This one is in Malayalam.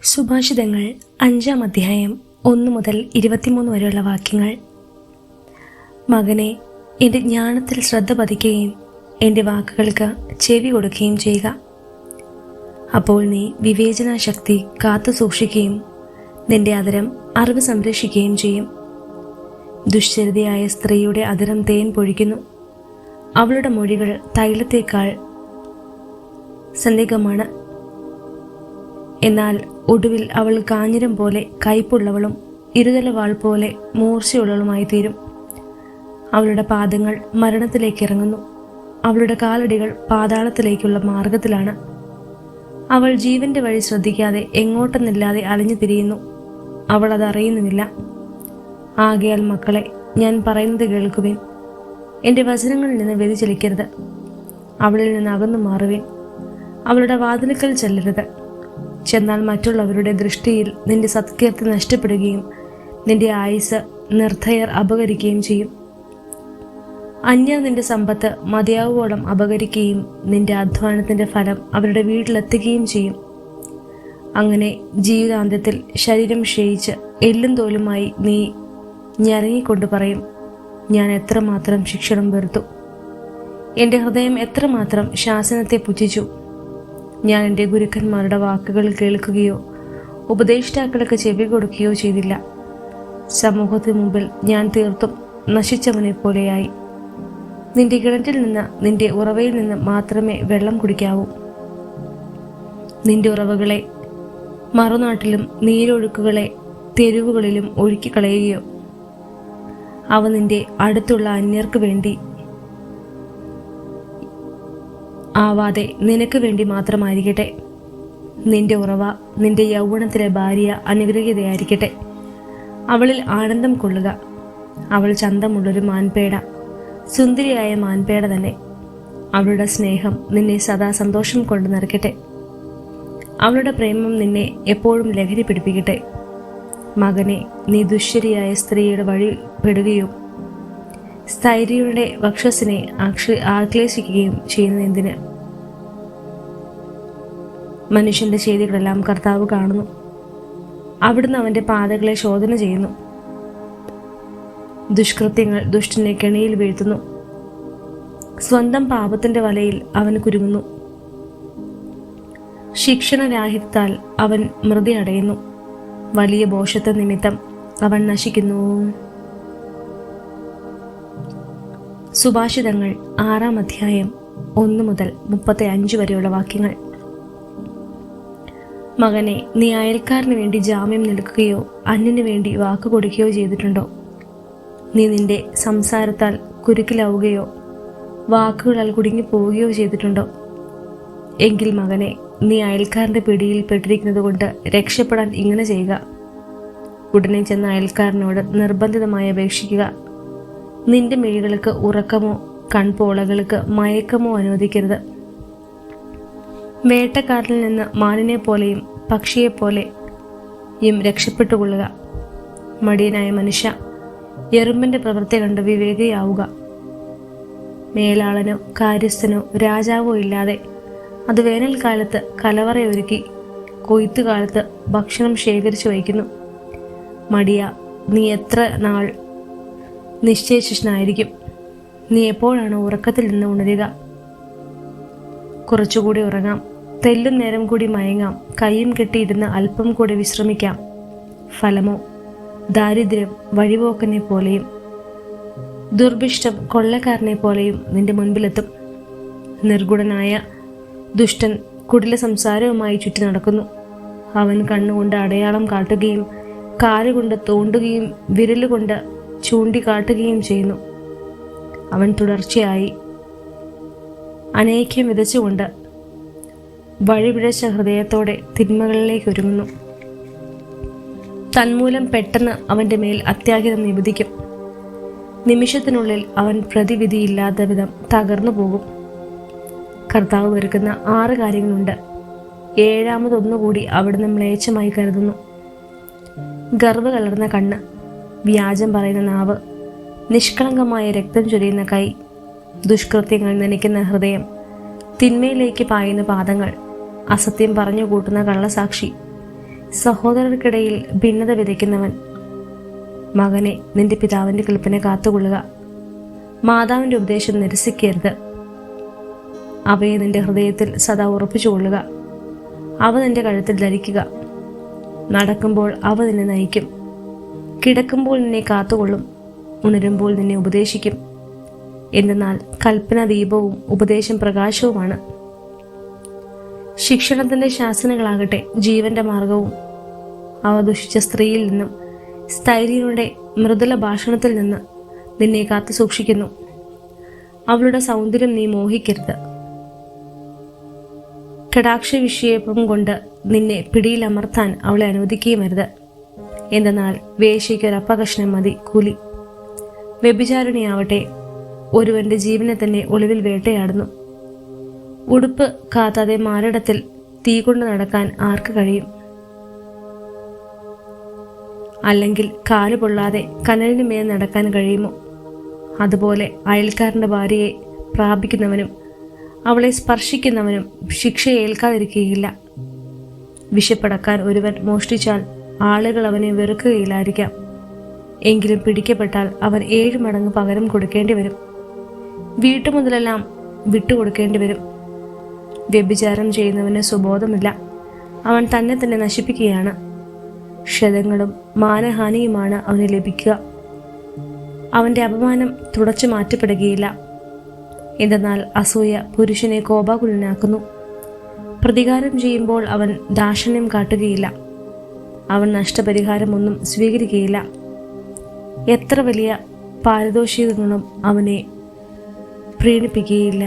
സുഭാഷിതങ്ങൾ 5-ാം അധ്യായം 1 മുതൽ 23 വരെയുള്ള വാക്യങ്ങൾ. മകനെ, എൻ്റെ ജ്ഞാനത്തിൽ ശ്രദ്ധ പതിക്കുകയും എൻ്റെ വാക്കുകൾക്ക് ചെവി കൊടുക്കുകയും ചെയ്യുക. അപ്പോൾ നീ വിവേചനാശക്തി കാത്തു സൂക്ഷിക്കുകയും നിന്റെ അധരം അറിവ് സംരക്ഷിക്കുകയും ചെയ്യും. ദുശ്ചരിതയായ സ്ത്രീയുടെ അധരം തേൻ പൊഴിക്കുന്നു. അവളുടെ മൊഴികൾ തൈലത്തേക്കാൾ സന്ദിഗ്ധമാണ്. എന്നാൽ ഒടുവിൽ അവൾ കാഞ്ഞിരം പോലെ കയ്പുള്ളവളും ഇരുതല വാൾ പോലെ മൂർച്ചയുള്ളവളുമായി തീരും. അവളുടെ പാദങ്ങൾ മരണത്തിലേക്ക് ഇറങ്ങുന്നു. അവളുടെ കാലടികൾ പാതാളത്തിലേക്കുള്ള മാർഗത്തിലാണ്. അവൾ ജീവന്റെ വഴി ശ്രദ്ധിക്കാതെ എങ്ങോട്ടെന്നില്ലാതെ അലഞ്ഞു തിരിയുന്നു. അവൾ അതറിയുന്നുമില്ല. ആകയാൽ മക്കളെ, ഞാൻ പറയുന്നത് കേൾക്കുവിൻ. എൻ്റെ വചനങ്ങളിൽ നിന്ന് വ്യതിചലിക്കരുത്. അവളിൽ നിന്ന് അകന്നു മാറുവിൻ. അവളുടെ വാതിലുക്കൽ ചെല്ലരുത്. ചെന്നാൽ മറ്റുള്ളവരുടെ ദൃഷ്ടിയിൽ നിന്റെ സത്കീർത്തി നഷ്ടപ്പെടുകയും നിന്റെ ആയുസ് നിർദ്ധയർ അപഹരിക്കുകയും ചെയ്യും. അന്യർ നിന്റെ സമ്പത്ത് മതിയാവുവോളം അപഹരിക്കുകയും നിന്റെ അധ്വാനത്തിന്റെ ഫലം അവരുടെ വീട്ടിലെത്തുകയും ചെയ്യും. അങ്ങനെ ജീവിതാന്ത്യത്തിൽ ശരീരം ക്ഷയിച്ച് എല്ലും തോലുമായി നീ ഞരങ്ങിക്കൊണ്ട് പറയും, ഞാൻ എത്രമാത്രം ശിക്ഷണം വെറുത്തു. എൻ്റെ ഹൃദയം എത്രമാത്രം ശാസനത്തെ പുച്ഛിച്ചു. ഞാൻ എൻ്റെ ഗുരുക്കന്മാരുടെ വാക്കുകൾ കേൾക്കുകയോ ഉപദേഷ്ടാക്കൾക്ക് ചെവി കൊടുക്കുകയോ ചെയ്തില്ല. സമൂഹത്തിന് മുമ്പിൽ ഞാൻ തീർത്തും നശിച്ചവനെ പോലെയായി. നിന്റെ കിണറ്റിൽ നിന്ന്, നിന്റെ ഉറവയിൽ നിന്ന് മാത്രമേ വെള്ളം കുടിക്കാവൂ. നിന്റെ ഉറവുകളെ മറുനാട്ടിലും നീരൊഴുക്കുകളെ തെരുവുകളിലും ഒഴുക്കിക്കളയുകയോ? അവ നിന്റെ അടുത്തുള്ള അന്യർക്ക് വേണ്ടി ആവാതെ നിനക്ക് വേണ്ടി മാത്രമായിരിക്കട്ടെ. നിന്റെ ഉറവ, നിന്റെ യൗവനത്തിലെ ഭാര്യ അനുഗ്രഹീതയായിരിക്കട്ടെ. അവളിൽ ആനന്ദം കൊള്ളുക. അവൾ ചന്തമുള്ളൊരു മാൻപേട, സുന്ദരിയായ മാൻപേട തന്നെ. അവളുടെ സ്നേഹം നിന്നെ സദാ സന്തോഷം കൊണ്ട് നിറയ്ക്കട്ടെ. അവളുടെ പ്രേമം നിന്നെ എപ്പോഴും ലഹരി പിടിപ്പിക്കട്ടെ. മകനെ, നീ ദുശ്ശരിയായ സ്ത്രീയുടെ വഴി പെടുകയും സ്ഥൈര്യയുടെ വക്ഷസിനെ ആക്ലേശിക്കുകയും ചെയ്യുന്ന എന്തിന്? മനുഷ്യന്റെ ചെയ്തികളെല്ലാം കർത്താവ് കാണുന്നു. അവിടുന്ന് അവന്റെ പാതകളെ ശോധന ചെയ്യുന്നു. ദുഷ്കൃത്യങ്ങൾ ദുഷ്ടനെ കെണിയിൽ വീഴ്ത്തുന്നു. സ്വന്തം പാപത്തിന്റെ വലയിൽ അവൻ കുരുങ്ങുന്നു. ശിക്ഷണരാഹിത്യത്താൽ അവൻ മൃതി അടയുന്നു. വലിയ ഭോഷത്വ നിമിത്തം അവൻ നശിക്കുന്നു. സുഭാഷിതങ്ങൾ 6-ാം അധ്യായം 1 മുതൽ 35 വരെയുള്ള വാക്യങ്ങൾ. മകനെ, നീ അയൽക്കാരന് വേണ്ടി ജാമ്യം നിൽക്കുകയോ അന്യന് വേണ്ടി വാക്ക് കൊടുക്കുകയോ ചെയ്തിട്ടുണ്ടോ? നീ നിന്റെ സംസാരത്താൽ കുരുക്കിലാവുകയോ വാക്കുകളാൽ കുടുങ്ങിപ്പോവുകയോ ചെയ്തിട്ടുണ്ടോ? എങ്കിൽ മകനെ, നീ അയൽക്കാരൻ്റെ പിടിയിൽ പെട്ടിരിക്കുന്നത് കൊണ്ട് രക്ഷപ്പെടാൻ ഇങ്ങനെ ചെയ്യുക. ഉടനെ ചെന്ന അയൽക്കാരനോട് നിർബന്ധിതമായി അപേക്ഷിക്കുക. നിന്റെ മിഴികൾക്ക് ഉറക്കമോ കൺപോളകൾക്ക് മയക്കമോ അനുവദിക്കരുത്. വേട്ടക്കാരനിൽ നിന്ന് മാനിനെ പോലെയും പക്ഷിയെപ്പോലെയും രക്ഷപ്പെട്ടുകൊള്ളുക. മടിയനായ മനുഷ്യ, എറുമ്പിന്റെ പ്രവൃത്തി കണ്ട് വിവേകിയാവുക. മേലാളനോ കാര്യസ്ഥനോ രാജാവോ ഇല്ലാതെ അത് വേനൽക്കാലത്ത് കലവറയൊരുക്കി കൊയ്ത്തുകാലത്ത് ഭക്ഷണം ശേഖരിച്ചു വയ്ക്കുന്നു. മടിയ, നീ എത്ര നാൾ നിശ്ചേഷിച്ചനായിരിക്കും? നീ എപ്പോഴാണ് ഉറക്കത്തിൽ നിന്ന് ഉണരുക? കുറച്ചുകൂടി ഉറങ്ങാം, തെല്ലും നേരം കൂടി മയങ്ങാം, കൈയും കെട്ടിയിരുന്ന് അല്പം കൂടി വിശ്രമിക്കാം. ഫലമോ ദാരിദ്ര്യം വഴിപോക്കനെ പോലെയും ദുർഭിഷ്ടം കൊള്ളക്കാരനെ പോലെയും നിന്റെ മുൻപിലെത്തും. നിർഗുണനായ ദുഷ്ടൻ കുടില സംസാരവുമായി ചുറ്റി നടക്കുന്നു. അവൻ കണ്ണുകൊണ്ട് അടയാളം കാട്ടുകയും കാലുകൊണ്ട് തോണ്ടുകയും വിരലുകൊണ്ട് ചൂണ്ടിക്കാട്ടുകയും ചെയ്യുന്നു. അവൻ തുടർച്ചയായി അനേക്യം വിതച്ചുകൊണ്ട് വഴിപിഴച്ച ഹൃദയത്തോടെ തിന്മകളിലേക്ക് ഒരുങ്ങുന്നു. തന്മൂലം പെട്ടെന്ന് അവൻ്റെ മേൽ അത്യാഹിതം നിബദിക്കും. നിമിഷത്തിനുള്ളിൽ അവൻ പ്രതിവിധിയില്ലാത്ത വിധം തകർന്നു പോകും. കർത്താവ് വെറുക്കുന്ന 6 കാര്യങ്ങളുണ്ട്. 7-ാമതൊന്നുകൂടി അവിടുന്ന് മ്ലേച്ഛമായി കരുതുന്നു. ഗർവ് കലർന്ന കണ്ണ്, വ്യാജം പറയുന്ന നാവ്, നിഷ്കളങ്കമായ രക്തം ചൊരിയുന്ന കൈ, ദുഷ്കൃത്യങ്ങൾ നനയ്ക്കുന്ന ഹൃദയം, തിന്മയിലേക്ക് പായുന്ന പാദങ്ങൾ, അസത്യം പറഞ്ഞു കൂട്ടുന്ന കള്ളസാക്ഷി, സഹോദരർക്കിടയിൽ ഭിന്നത വിതയ്ക്കുന്നവൻ. മകനെ, നിന്റെ പിതാവിൻ്റെ കൽപ്പന കാത്തുകൊള്ളുക. മാതാവിൻ്റെ ഉപദേശം നിരസിക്കരുത്. അവയെ നിന്റെ ഹൃദയത്തിൽ സദാ ഉറപ്പിച്ചുകൊള്ളുക. അവ നിന്റെ കഴുത്തിൽ ധരിക്കുക. നടക്കുമ്പോൾ അവ നിന്നെ നയിക്കും. കിടക്കുമ്പോൾ നിന്നെ കാത്തുകൊള്ളും. ഉണരുമ്പോൾ നിന്നെ ഉപദേശിക്കും. എന്തെന്നാൽ കൽപ്പന ദീപവും ഉപദേശം പ്രകാശവുമാണ്. ശിക്ഷണത്തിൻ്റെ ശാസനകളാകട്ടെ ജീവന്റെ മാർഗവും. അവ ദുഷിച്ച സ്ത്രീയിൽ നിന്നും സ്ഥൈര്യയുടെ മൃദുല ഭാഷണത്തിൽ നിന്ന് നിന്നെ കാത്തു സൂക്ഷിക്കുന്നു. അവളുടെ സൗന്ദര്യം നീ മോഹിക്കരുത്. കടാക്ഷ വിക്ഷേപം കൊണ്ട് നിന്നെ പിടിയിലമർത്താൻ അവളെ അനുവദിക്കുകയുമരുത്. എന്തെന്നാൽ വേശ്യയ്ക്കൊരപ്പകഷ്ണം മതി കൂലി. വ്യഭിചാരിണിയാവട്ടെ ഒരുവന്റെ ജീവനെ തന്നെ ഒളിവിൽ വേട്ടയാടുന്നു. ഉടുപ്പ് കാത്താതെ മാരടത്തിൽ തീ കൊണ്ട് നടക്കാൻ ആർക്ക് കഴിയും? അല്ലെങ്കിൽ കാല് പൊള്ളാതെ കനലിന് മേൽ നടക്കാൻ കഴിയുമോ? അതുപോലെ അയൽക്കാരൻ്റെ ഭാര്യയെ പ്രാപിക്കുന്നവനും അവളെ സ്പർശിക്കുന്നവനും ശിക്ഷ ഏൽക്കാതിരിക്കുകയില്ല. വിശപ്പടക്കാൻ ഒരുവൻ മോഷ്ടിച്ചാൽ ആളുകൾ അവനെ വെറുക്കുകയില്ലായിരിക്കാം. എങ്കിലും പിടിക്കപ്പെട്ടാൽ അവൻ 7 മടങ്ങ് പകരം കൊടുക്കേണ്ടി വരും. വീട്ടുമുതലെല്ലാം വിട്ടുകൊടുക്കേണ്ടി വരും. വ്യഭിചാരം ചെയ്യുന്നവന് സുബോധമില്ല. അവൻ തന്നെ തന്നെ നശിപ്പിക്കുകയാണ്. ക്ഷതങ്ങളും മാനഹാനിയുമാണ് അവന് ലഭിക്കുക. അവൻ്റെ അപമാനം തുടച്ചു മാറ്റപ്പെടുകയില്ല. എന്തെന്നാൽ അസൂയ പുരുഷനെ കോപാകുലനാക്കുന്നു. പ്രതികാരം ചെയ്യുമ്പോൾ അവൻ ദാക്ഷിണ്യം കാട്ടുകയില്ല. അവൻ നഷ്ടപരിഹാരമൊന്നും സ്വീകരിക്കുകയില്ല. എത്ര വലിയ പാരിതോഷികങ്ങളും അവനെ പ്രീണിപ്പിക്കുകയില്ല.